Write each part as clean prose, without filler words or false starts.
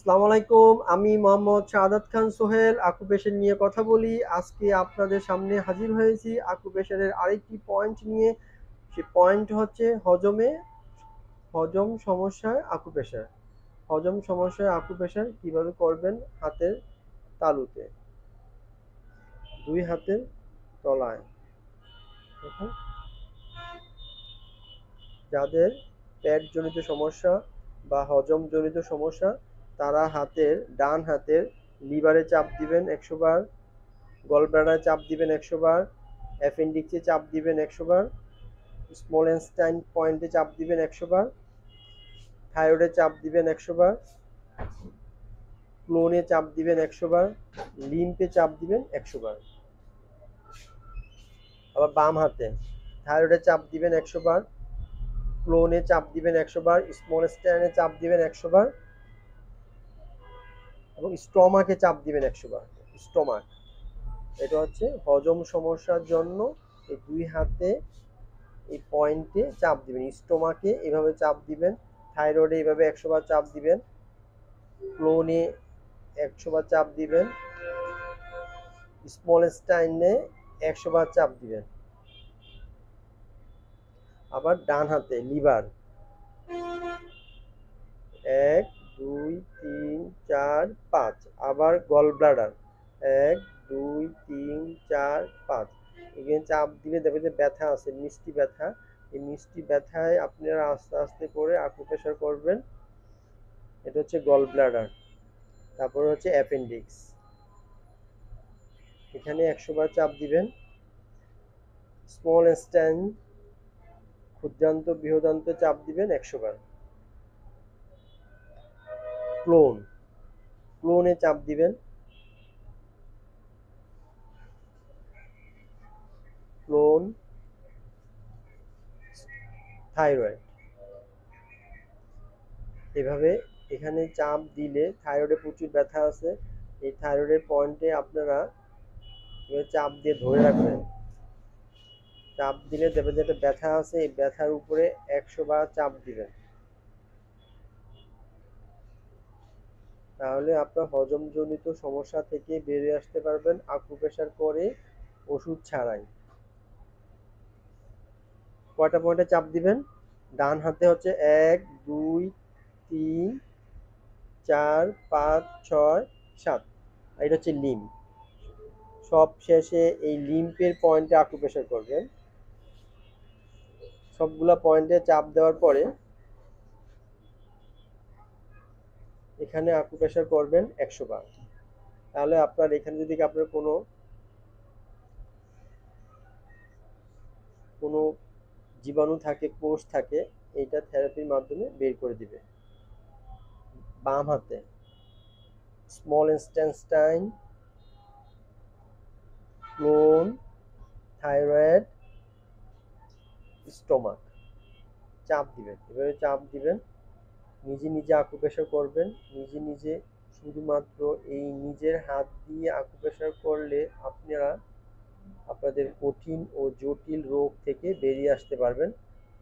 আসসালামু আলাইকুম। আমি মোহাম্মদ শাহাদাত খান সোহেল আকুপেশর নিয়ে কথা বলি। আজকে আপনাদের সামনে হাজির হয়েছি আকুপেশরের আরেকটি পয়েন্ট নিয়ে। সে পয়েন্ট হচ্ছে হজম সমস্যায় আকুপেশর। হজম সমস্যায় আকুপেশর কিভাবে করবেন? হাতের তালুতে, দুই হাতের তলায়। দেখুন, যাদের পেটজনিত সমস্যা বা হজমজনিত সমস্যা তারা ডান হাতের লিভারে চাপ দিবেন 100 বার, গলব্লাডারে চাপ দিবেন 100 বার, অ্যাপেন্ডিক্সে চাপ দিবেন 100 বার, স্মল ইন্টেস্টাইন পয়েন্টে চাপ দিবেন 100 বার, থাইরয়েডে চাপ দিবেন 100 বার, ক্লোনে চাপ দিবেন 100 বার, লিম্ফে চাপ দিবেন 100 বার। আবার বাম হাতে থাইরয়েডে চাপ দিবেন 100 বার, ক্লোনে চাপ দিবেন 100 বার, স্মল ইন্টেস্টাইনে চাপ দিবেন 100 বার এবং স্টমাকে চাপ দিবেন 100 বার। স্টমাক, এটা হচ্ছে হজম সমস্যার জন্য। এই দুই হাতে এই পয়েন্টে চাপ দিবেন। স্টোমাকে এভাবে চাপ দিবেন, থাইরয়েডে এভাবে 100 বার চাপ দিবেন, ক্লোনে 100 বার চাপ দিবেন, স্মল ইন্টেস্টাইনে 100 বার চাপ দিবেন। আবার ডান হাতে লিভার 1 2 3 4 5। আবার গল ব্লাডার 1 2 3 4 5। এখানে চাপ দিলে দেখবেন যে ব্যথা আছে, মিষ্টি ব্যথা। এই মিষ্টি ব্যথায় আপনারা আস্তে আস্তে করে আকুপ্রেশার করবেন। এটা হচ্ছে গল ব্লাডার। তারপর হচ্ছে অ্যাপেন্ডিক্স, এখানে 100 বার চাপ দিবেন। স্মল ইন্টেস্টাইন, ক্ষুদ্রান্ত বৃহদান্তে চাপ দিবেন 100 বার। ক্লোনে চাপ দিবেন, ক্লোন, থাইরয়েড। এভাবে এখানে চাপ দিলে থাইরয়েডে প্রচুর ব্যথা আছে, এই থাইরয়েডের পয়েন্টে আপনারা চাপ দিয়ে ধরে রাখবেন। চাপ দিলে দেখবেন যে একটা ব্যথা আছে, এই ব্যথার উপরে 100 বার চাপ দিবেন। তাহলে আপনার হজমজনিত সমস্যা থেকে বেরিয়ে আসতে পারবেন আকুপ্রেশার করে, ওষুধ ছাড়াই। কয়টা পয়েন্টে চাপ দিবেন? ডান হাতে হচ্ছে 1 2 3 4 5 6 7। এটা হচ্ছে লিম্ফ। সব শেষে এই লিম্ফের পয়েন্টে আকুপ্রেশার করবেন। সবগুলা পয়েন্টে চাপ দেওয়ার পরে এখানে আকুপ্রেশার করবেন 100 বার। তাহলে আপনার এখানে যদি আপনার কোনো জীবাণু থাকে, কোষ থাকে, এইটা থেরাপির মাধ্যমে বের করে দিবে। বাম হাতে small intestine, clone, thyroid, stomach চাপ দিবেন। এভাবে চাপ দিবেন, নিজে নিজে আকুপ্রেশার করবেন। নিজে নিজে শুধুমাত্র এই নিজের হাত দিয়ে আকুপ্রেশার করলে আপনারা আপনাদের কঠিন ও জটিল রোগ থেকে বেরিয়ে আসতে পারবেন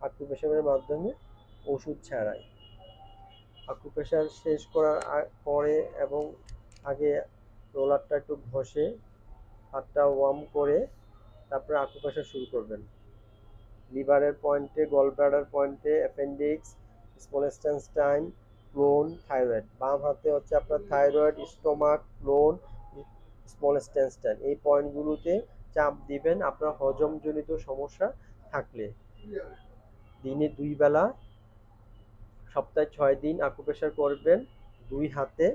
আকুপ্রেশারের মাধ্যমে, ওষুধ ছাড়াই। আকুপ্রেশার শেষ করার পরে এবং আগে রোলারটা একটু ঘষে হাতটা ওয়ার্ম করে তারপরে আকুপ্রেশার শুরু করবেন। লিভারের পয়েন্টে, গল ব্লাডার পয়েন্টে, appendix, small intestine, clone, thyroid. বাম হাতে হচ্ছে আপনার thyroid, stomach, clone, small intestine. এই পয়েন্টগুলোতে চাপ দিবেন আপনার হজমজনিত সমস্যা থাকলে। দিনে 2 বেলা, সপ্তাহে 6 দিন আকুপ্রেশার করবেন। দুই হাতে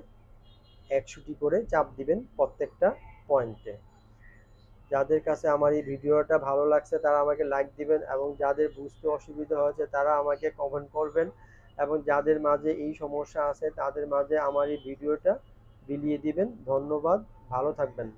100টি করে চাপ দিবেন প্রত্যেকটা পয়েন্টে। যাদের কাছে আমার এই ভিডিওটা ভালো লাগছে তারা আমাকে লাইক দিবেন, এবং যাদের বুঝতে অসুবিধা হয়েছে তারা আমাকে কমেন্ট করবেন, এবং যাদের মাঝে এই সমস্যা আছে তাদের মাঝে আমার এই ভিডিওটা বিলিয়ে দিবেন। ধন্যবাদ, ভালো থাকবেন।